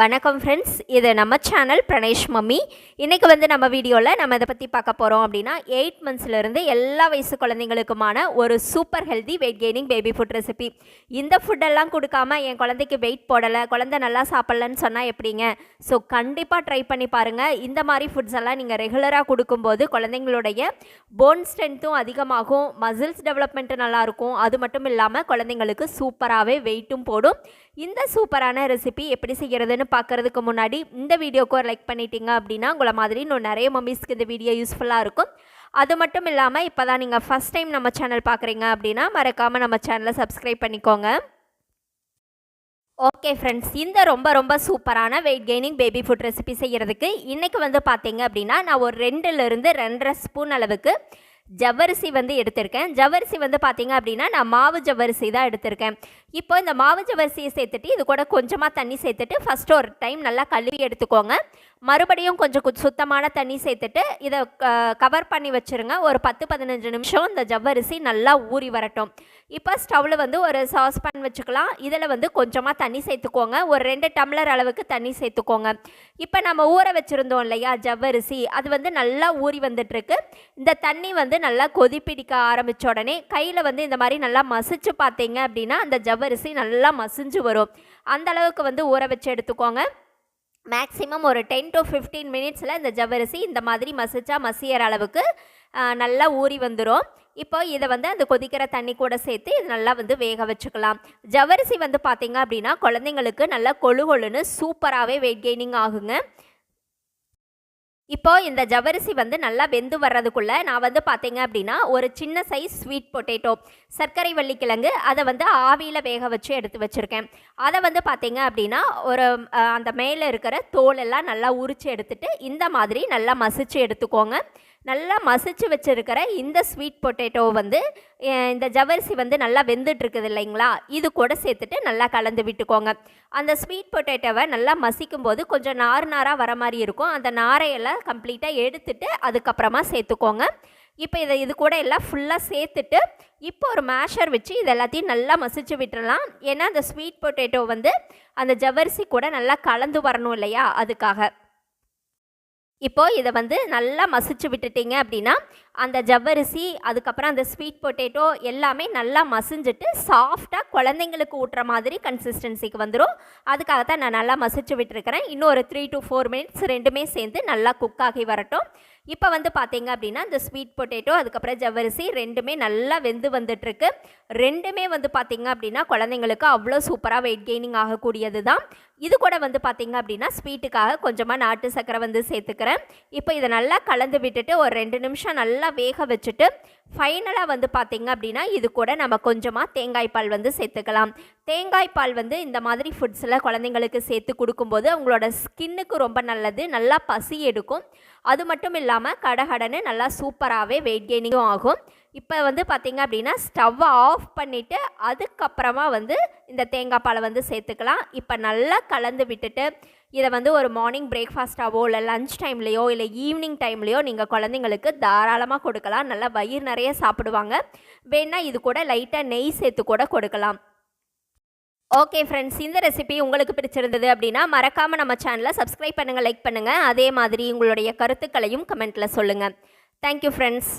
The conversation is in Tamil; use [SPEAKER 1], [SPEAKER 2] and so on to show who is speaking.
[SPEAKER 1] வணக்கம் ஃப்ரெண்ட்ஸ், இது நம்ம சேனல் பிரணேஷ் மம்மி. இன்றைக்கி வந்து நம்ம வீடியோவில் நம்ம இதை பற்றி பார்க்க போகிறோம் அப்படின்னா 8 மந்த்ஸ்லேருந்து எல்லா வயசு குழந்தைங்களுக்குமான ஒரு super healthy wait gaining baby food recipe. இந்த ஃபுட்டெல்லாம் கொடுக்காம என் குழந்தைக்கு வெயிட் போடலை, குழந்தை நல்லா சாப்பிட்லன்னு சொன்னால் எப்படிங்க? ஸோ கண்டிப்பாக ட்ரை பண்ணி பாருங்கள். இந்த மாதிரி ஃபுட்ஸ் எல்லாம் நீங்கள் ரெகுலராக கொடுக்கும்போது குழந்தைங்களுடைய போன் ஸ்ட்ரென்த்தும் அதிகமாகும், மசில்ஸ் டெவலப்மெண்ட்டு நல்லாயிருக்கும். அது மட்டும் இல்லாமல் குழந்தைங்களுக்கு சூப்பராகவே வெயிட்டும் போடும். இந்த சூப்பரான ரெசிபி எப்படி செய்கிறதுன்னு பார்க்குறதுக்கு முன்னாடி இந்த வீடியோக்கு ஒரு லைக் பண்ணிட்டீங்க அப்படின்னா உங்களை மாதிரி இன்னும் நிறைய மம்மிஸ்க்கு இந்த வீடியோ யூஸ்ஃபுல்லாக இருக்கும். அது மட்டும் இல்லாமல் இப்போ தான் நீங்கள் ஃபஸ்ட் டைம் நம்ம சேனல் பார்க்குறீங்க அப்படின்னா மறக்காமல் நம்ம சேனலை சப்ஸ்கிரைப் பண்ணிக்கோங்க. ஓகே ஃப்ரெண்ட்ஸ், இந்த ரொம்ப சூப்பரான wait gaining baby food recipe செய்கிறதுக்கு இன்றைக்கி வந்து பார்த்தீங்க அப்படின்னா நான் ஒரு 2லிருந்து 2.5 ஸ்பூன் அளவுக்கு ஜவ்வரிசி வந்து எடுத்திருக்கேன். ஜவ்வரிசி வந்து பார்த்தீங்க அப்படின்னா நான் மாவு ஜவ்வரிசி தான் எடுத்திருக்கேன். இப்போ இந்த மாவு ஜவ்வரிசியை சேர்த்துட்டு இது கூட கொஞ்சமாக தண்ணி சேர்த்துட்டு ஃபஸ்ட்டு ஒரு டைம் நல்லா கழுவி எடுத்துக்கோங்க. மறுபடியும் கொஞ்சம் சுத்தமான தண்ணி சேர்த்துட்டு இதை கவர் பண்ணி வச்சுருங்க. ஒரு 10-15 நிமிஷம் இந்த ஜவ்வரிசி நல்லா ஊறி வரட்டும். இப்போ ஸ்டவ்வில் வந்து ஒரு சாஸ்பேன் வச்சுக்கலாம். இதில் வந்து கொஞ்சமாக தண்ணி சேர்த்துக்கோங்க. ஒரு 2 டம்ளர் அளவுக்கு தண்ணி சேர்த்துக்கோங்க. இப்போ நம்ம ஊற வச்சுருந்தோம் இல்லையா ஜவ்வரிசி, அது வந்து நல்லா ஊறி வந்துட்டுருக்கு. இந்த தண்ணி வந்து நல்லா கொதிப்பிடிக்க ஆரம்பித்த உடனே கையில் வந்து இந்த மாதிரி நல்லா மசிச்சு பார்த்தீங்க அப்படின்னா அந்த ஜவ்வரிசி நல்லா மசிஞ்சு வரும். அந்த அளவுக்கு வந்து ஊற வச்சு எடுத்துக்கோங்க. மேக்ஸிமம் ஒரு 10 to 15 மினிட்ஸில் இந்த ஜவ்வரிசி இந்த மாதிரி மசியற அளவுக்கு நல்லா ஊறி வந்துடும். இப்போ இதை வந்து அந்த கொதிக்கிற தண்ணி கூட சேர்த்து இது நல்லா வந்து வேக வச்சுக்கலாம். ஜவ்வரிசி வந்து பார்த்திங்க அப்படின்னா குழந்தைங்களுக்கு நல்லா கொழுன்னு சூப்பராகவே வெயிட் கெய்னிங் ஆகுங்க. இப்போ இந்த ஜவ்வரிசி வந்து நல்லா வெந்து வர்றதுக்குள்ளே நான் வந்து பார்த்தீங்க அப்படின்னா ஒரு சின்ன சைஸ் ஸ்வீட் பொட்டேட்டோ, சர்க்கரை வள்ளிக்கிழங்கு, அதை வந்து ஆவியில் வேக வச்சு எடுத்து வச்சுருக்கேன். அதை வந்து பார்த்தீங்க அப்படின்னா ஒரு அந்த மேலே இருக்கிற தோலெல்லாம் நல்லா உரித்து எடுத்துகிட்டு இந்த மாதிரி நல்லா மசிச்சு எடுத்துக்கோங்க. நல்லா மசிச்சு வச்சுருக்கிற இந்த ஸ்வீட் பொட்டேட்டோ வந்து இந்த ஜவ்வரிசி வந்து நல்லா வெந்துட்டுருக்குது இல்லைங்களா, இது கூட சேர்த்துட்டு நல்லா கலந்து விட்டுக்கோங்க. அந்த ஸ்வீட் பொட்டேட்டோவை நல்லா மசிக்கும் போது கொஞ்சம் நாராக வர மாதிரி இருக்கும். அந்த நாரையெல்லாம் கம்ப்ளீட்டாக எடுத்துட்டு அதுக்கப்புறமா சேர்த்துக்கோங்க. இப்போ இது கூட எல்லாம் ஃபுல்லாக சேர்த்துட்டு இப்போ ஒரு மேஷர் வச்சு இது எல்லாத்தையும் நல்லா மசிச்சு விட்டுறலாம். ஏன்னா அந்த ஸ்வீட் பொட்டேட்டோ வந்து அந்த ஜவ்வரிசி கூட நல்லா கலந்து வரணும் இல்லையா, அதுக்காக. இப்போது இதை வந்து நல்லா மசிச்சு விட்டுட்டிங்க அப்படின்னா அந்த ஜவ்வரிசி அதுக்கப்புறம் அந்த ஸ்வீட் பொட்டேட்டோ எல்லாமே நல்லா மசிஞ்சிட்டு சாஃப்டாக குழந்தைங்களுக்கு ஊட்டுற மாதிரி கன்சிஸ்டன்சிக்கு வந்துடும். அதுக்காக தான் நான் நல்லா மசிச்சு விட்டுருக்கிறேன். இன்னும் ஒரு 3 to 4 மினிட்ஸ் ரெண்டுமே சேர்ந்து நல்லா குக் ஆகி வரட்டும். இப்போ வந்து பார்த்தீங்க அப்படின்னா இந்த ஸ்வீட் பொட்டேட்டோ அதுக்கப்புறம் ஜவ்வரிசி ரெண்டுமே நல்லா வெந்து வந்துட்டுருக்கு. ரெண்டுமே வந்து பார்த்திங்க அப்படின்னா குழந்தைங்களுக்கு அவ்வளோ சூப்பராக வெயிட் கெய்னிங் ஆகக்கூடியது தான். இது கூட வந்து பார்த்திங்க அப்படின்னா ஸ்வீட்டுக்காக கொஞ்சமாக நாட்டு சர்க்கரை வந்து சேர்த்துக்கிறேன். இப்போ இதை நல்லா கலந்து விட்டுட்டு ஒரு 2 நிமிஷம் நல்லா வேக வச்சுட்டு ஃபைனலாக வந்து பார்த்திங்க அப்படின்னா இது கூட நம்ம கொஞ்சமாக தேங்காய் பால் வந்து சேர்த்துக்கலாம். தேங்காய் பால் வந்து இந்த மாதிரி ஃபுட்ஸில் குழந்தைங்களுக்கு சேர்த்து கொடுக்கும்போது அவங்களோட ஸ்கின்னுக்கு ரொம்ப நல்லது, நல்லா பசி எடுக்கும். அது மட்டும் இல்லாமல் கடகடன்னு நல்லா சூப்பராகவே வெயிட் கெய்னிங்கும் ஆகும். இப்போ வந்து பார்த்திங்க அப்படின்னா ஸ்டவ்வை ஆஃப் பண்ணிவிட்டு அதுக்கப்புறமா வந்து இந்த தேங்காய் பாலை வந்து சேர்த்துக்கலாம். இப்போ நல்லா கலந்து விட்டுட்டு இதை வந்து ஒரு மார்னிங் பிரேக்ஃபாஸ்ட்டாவோ இல்லை லன்ச் டைம்லேயோ இல்லை ஈவினிங் டைம்லேயோ நீங்கள் குழந்தைங்களுக்கு தாராளமாக கொடுக்கலாம். நல்லா வயிறு நிறைய சாப்பிடுவாங்க. வேணால் இது கூட லைட்டாக நெய் சேர்த்து கூட கொடுக்கலாம். ஓகே ஃப்ரெண்ட்ஸ், இந்த ரெசிபி உங்களுக்கு பிடிச்சிருந்தது அப்படின்னா மறக்காமல் நம்ம சேனலை சப்ஸ்கிரைப் பண்ணுங்கள், லைக் பண்ணுங்கள். அதே மாதிரி உங்களுடைய கருத்துக்களையும் கமெண்ட்டில் சொல்லுங்கள். Thank you friends.